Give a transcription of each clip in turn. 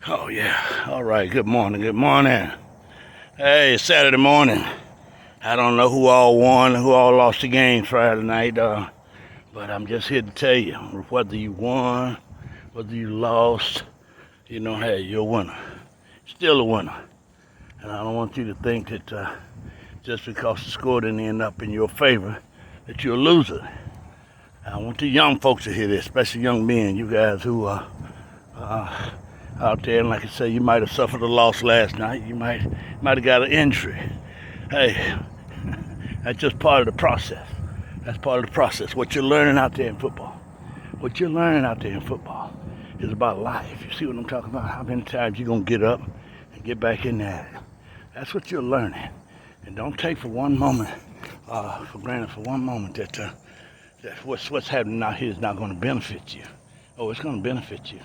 Oh yeah. All right. Good morning. Good morning. Hey, it's Saturday morning. I don't know who all won, who all lost the game Friday night, but I'm just here to tell you, whether you won, whether you lost, hey, you're a winner. Still a winner. And I don't want you to think that just because the score didn't end up in your favor, that you're a loser. I want the young folks to hear this, especially young men, you guys who are uh, out there, and like I say, you might have suffered a loss last night. You might have got an injury. Hey, that's just part of the process. That's part of the process. What you're learning out there in football. What you're learning out there in football is about life. You see what I'm talking about? How many times you're going to get up and get back in there. That's what you're learning. And don't take for one moment, for granted for one moment that what's happening out here is not going to benefit you. Oh, it's going to benefit you.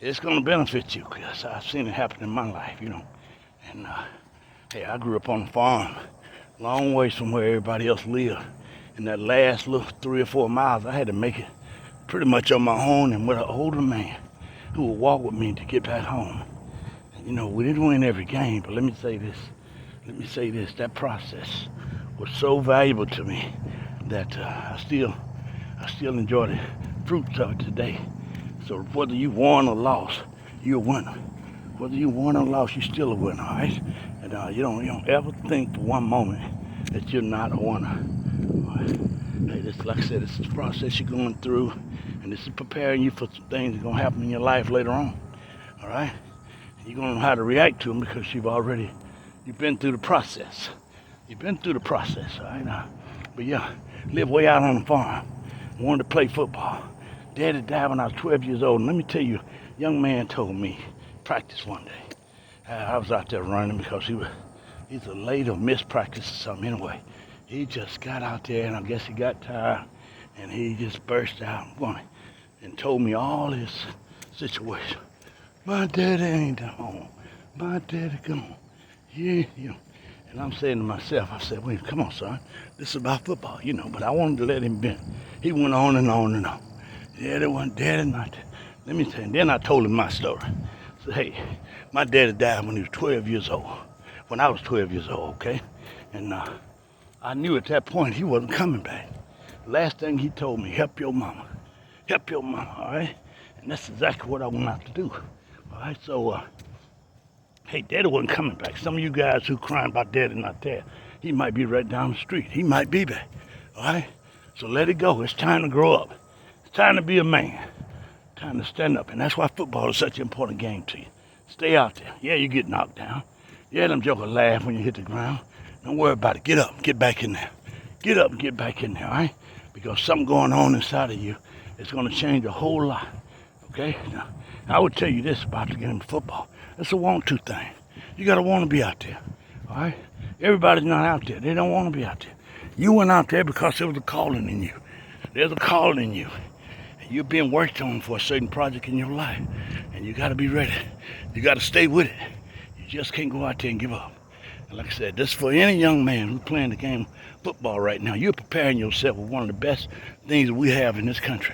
It's going to benefit you because I've seen it happen in my life. And hey, I grew up on a farm, long ways from where everybody else lived. And that last little 3 or 4 miles, I had to make it pretty much on my own and with an older man who would walk with me to get back home. We didn't win every game, but let me say this. That process was so valuable to me that I still enjoy the fruits of it today. So whether you won or lost, you're a winner. Whether you won or lost, you're still a winner, all right? And you don't ever think for one moment that you're not a winner. Hey, like I said, this is the process you're going through, and this is preparing you for some things that are going to happen in your life later on, all right? And you're going to know how to react to them because you've been through the process. You've been through the process, all right? But yeah, live way out on the farm, wanted to play football. Daddy died when I was 12 years old. And let me tell you, a young man told me, practice one day. I was out there running because he's a late or missed practice or something. Anyway, he just got out there and I guess he got tired and he just burst out and told me all his situation. My daddy ain't home. My daddy gone. Yeah. And I'm saying to myself, I said, wait, come on, son. This is about football, but I wanted to let him be. He went on and on and on. Daddy wasn't dead not. Let me tell you. Then I told him my story. I said, hey, my daddy died when he was 12 years old. When I was 12 years old, okay? And I knew at that point he wasn't coming back. Last thing he told me, help your mama. Help your mama, all right? And that's exactly what I went out to do. All right, so, hey, daddy wasn't coming back. Some of you guys who crying about daddy not there, he might be right down the street. He might be back, all right? So let it go. It's time to grow up. Time to be a man. Time to stand up. And that's why football is such an important game to you. Stay out there. Yeah, you get knocked down. Yeah, them jokers laugh when you hit the ground. Don't worry about it. Get up. Get back in there. Get up and get back in there, all right? Because something going on inside of you is going to change a whole lot. Okay? Now, I would tell you this about the game of football. It's a want-to thing. You got to want to be out there. All right? Everybody's not out there. They don't want to be out there. You went out there because there was a calling in you. There's a calling in you. You're being worked on for a certain project in your life, and you got to be ready. You got to stay with it. You just can't go out there and give up. And like I said, this is for any young man who's playing the game of football right now. You're preparing yourself with one of the best things that we have in this country.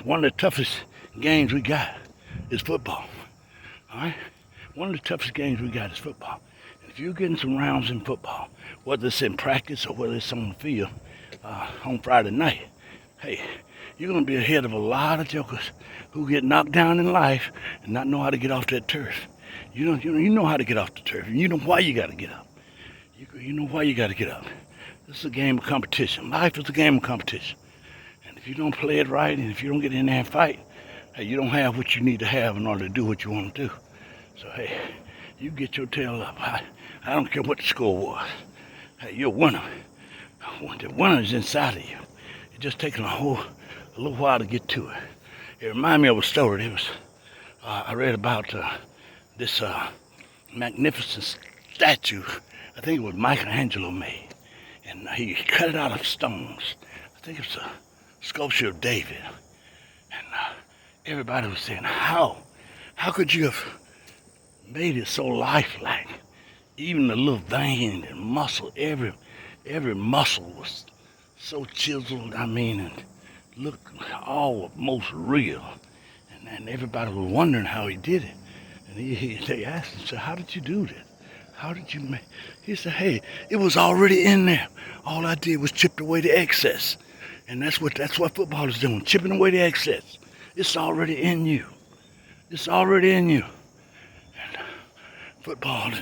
One of the toughest games we got is football. All right? One of the toughest games we got is football. And if you're getting some rounds in football, whether it's in practice or whether it's on the field on Friday night, hey, you're going to be ahead of a lot of jokers who get knocked down in life and not know how to get off that turf. You know how to get off the turf. And you know why you got to get up. You know why you got to get up. This is a game of competition. Life is a game of competition. And if you don't play it right and if you don't get in there and fight, hey, you don't have what you need to have in order to do what you want to do. So, hey, you get your tail up. I don't care what the score was. Hey, you're a winner. The winner is inside of you. It's just taking a little while to get to it. It reminded me of a story. I read about this magnificent statue. I think it was Michelangelo made, and he cut it out of stones. I think it's a sculpture of David, and everybody was saying, how could you have made it so lifelike? Even the little vein and muscle, every muscle was so chiseled. And looked almost real. And everybody was wondering how he did it. And they asked him, so how did you do that? How did you make? He said, hey, it was already in there. All I did was chip away the excess. And that's what football is doing, chipping away the excess. It's already in you. It's already in you. And football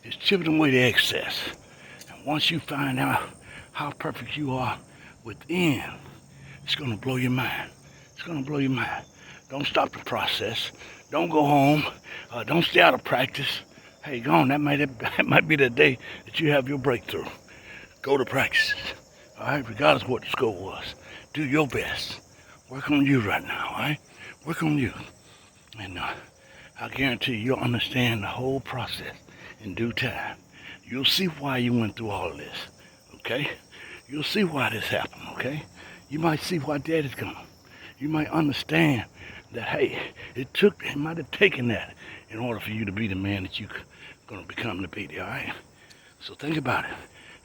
is chipping away the excess. And once you find out how perfect you are within, it's going to blow your mind. It's going to blow your mind. Don't stop the process. Don't go home. Don't stay out of practice. Hey, go on. That might be the day that you have your breakthrough. Go to practice. All right, regardless of what the score was. Do your best. Work on you right now, all right? Work on you. And I guarantee you'll understand the whole process in due time. You'll see why you went through all of this, okay? You'll see why this happened, okay? You might see why Daddy's gone. You might understand that, hey, it might have taken that in order for you to be the man that you're going to become to be, all right? So think about it.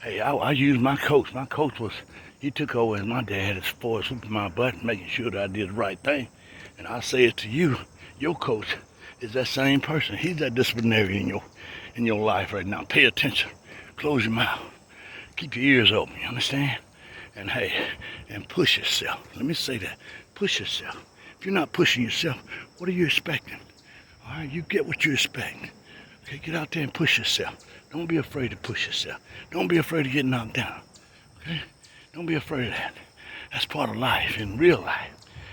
Hey, I used my coach. My coach he took over as my dad as far as whooping my butt, making sure that I did the right thing. And I say it to you, your coach is that same person. He's that disciplinarian in your life right now. Pay attention. Close your mouth. Keep your ears open, you understand? And hey, and push yourself. Let me say that. Push yourself. If you're not pushing yourself, what are you expecting? All right, you get what you expect. Okay, get out there and push yourself. Don't be afraid to push yourself. Don't be afraid to get knocked down. Okay? Don't be afraid of that. That's part of life, in real life.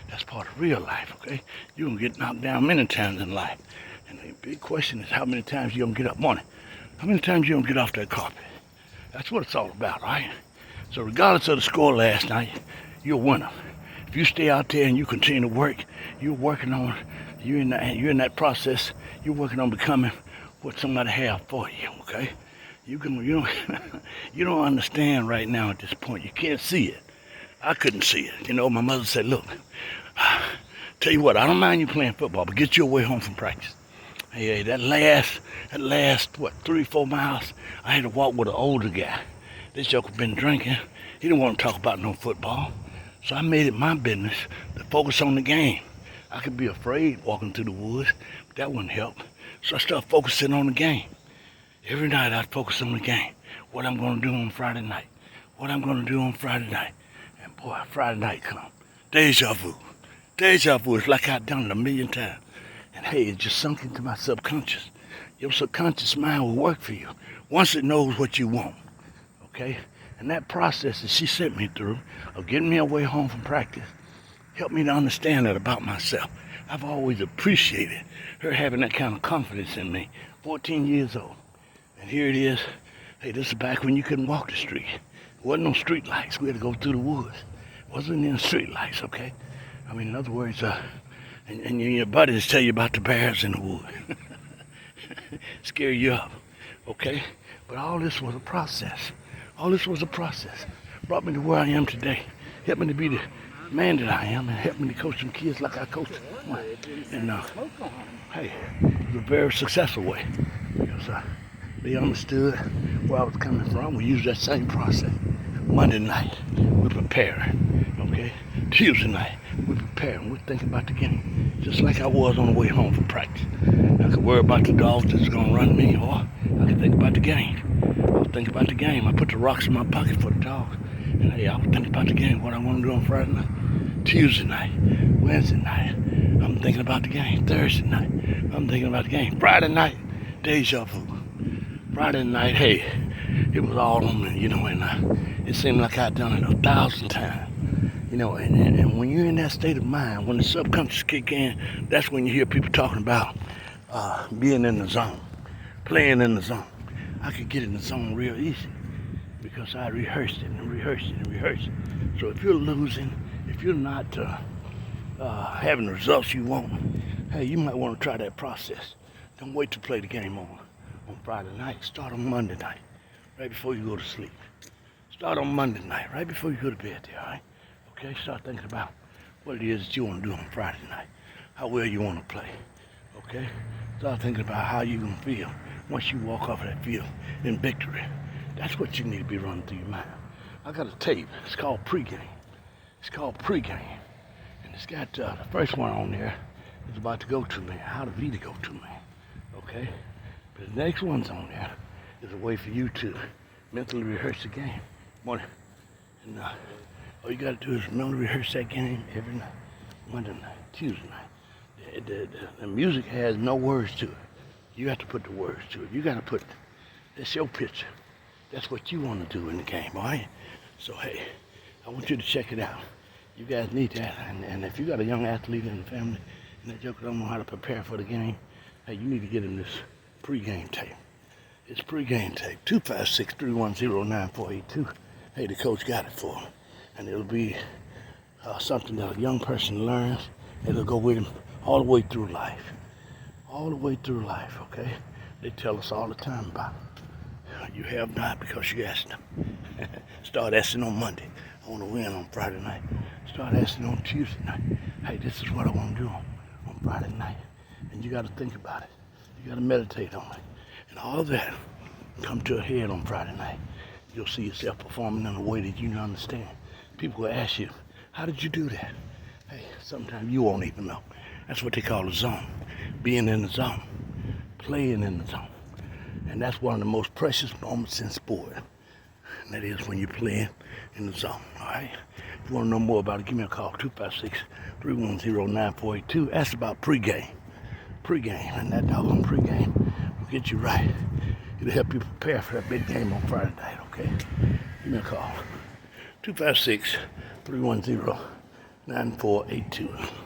That's part of real life, okay? You're going to get knocked down many times in life. And the big question is how many times you're going to get up on it. How many times you're going to get off that carpet. That's what it's all about, right? So regardless of the score last night, you're a winner. If you stay out there and you continue to work, you're in that process, you're working on becoming what somebody have for you, okay? You don't understand right now at this point. You can't see it. I couldn't see it. You know, my mother said, look, tell you what, I don't mind you playing football, but get your way home from practice. Hey, that last, 3-4 miles, I had to walk with an older guy. This joker been drinking. He didn't want to talk about no football. So I made it my business to focus on the game. I could be afraid walking through the woods, but that wouldn't help. So I started focusing on the game. Every night I'd focus on the game. What I'm going to do on Friday night. What I'm going to do on Friday night. And boy, Friday night come. Deja vu. Deja vu. It's like I've done it 1,000,000 times. And hey, it just sunk into my subconscious. Your subconscious mind will work for you once it knows what you want. Okay? And that process that she sent me through of getting me away home from practice helped me to understand that about myself. I've always appreciated her having that kind of confidence in me. 14 years old. And here it is. Hey, this is back when you couldn't walk the street. There wasn't no street lights. We had to go through the woods. Wasn't in street lights, okay? I mean, in other words, and your buddies tell you about the bears in the woods. Scare you up, okay? But all this was a process. All this was a process. Brought me to where I am today. Helped me to be the man that I am and helped me to coach some kids like I coach them. And hey, it was a very successful way because they understood where I was coming from. We used that same process. Monday night, we're preparing, okay? Tuesday night, we're preparing. We're thinking about the game, just like I was on the way home from practice. I could worry about the dogs that's going to run me, or I could think about the game. I was thinking about the game. I put the rocks in my pocket for the dogs. And hey, I was thinking about the game, what I want to do on Friday night. Tuesday night, Wednesday night, I'm thinking about the game. Thursday night, I'm thinking about the game. Friday night, deja vu. Friday night, hey, it was all on me, you know, and it seemed like I'd done it 1,000 times. You know, and when you're in that state of mind, when the subconscious kick in, that's when you hear people talking about being in the zone, playing in the zone. I could get in the zone real easy because I rehearsed it and rehearsed it and rehearsed it. So if you're losing, if you're not having the results you want, hey, you might want to try that process. Don't wait to play the game on Friday night. Start on Monday night, right before you go to sleep. Start on Monday night, right before you go to bed there, all right? Okay, start thinking about what it is that you want to do on Friday night, how well you want to play, okay? Start thinking about how you're going to feel once you walk off of that field in victory. That's what you need to be running through your mind. I got a tape. It's called Pregame. It's called Pregame. And it's got the first one on there is about to go to, man. How to be to go to, man. Okay? But the next one's on there is a way for you to mentally rehearse the game. Morning. And all you got to do is mentally rehearse that game every night. Monday night, Tuesday night. The music has no words to it. You have to put the words to it. You got to put, that's your picture. That's what you want to do in the game, all right? So, hey, I want you to check it out. You guys need that. And if you got a young athlete in the family and that joker don't know how to prepare for the game, hey, you need to get him this pregame tape. It's pregame tape, 256-310-9482. Hey, the coach got it for him. And it'll be something that a young person learns. It'll go with him all the way through life. All the way through life, okay? They tell us all the time about it. You have not because you asked them. Start asking on Monday. I want to win on Friday night. Start asking on Tuesday night. Hey, this is what I want to do on Friday night. And you got to think about it. You got to meditate on it. And all of that come to a head on Friday night. You'll see yourself performing in a way that you don't understand. People will ask you, how did you do that? Hey, sometimes you won't even know. That's what they call a zone. Being in the zone. Playing in the zone. And that's one of the most precious moments in sport. And that is when you're playing in the zone, all right? If you want to know more about it, give me a call, 256-310-9482. Ask about pregame. Pregame, and that doggone pregame will get you right. It'll help you prepare for that big game on Friday night, okay? Give me a call, 256-310-9482.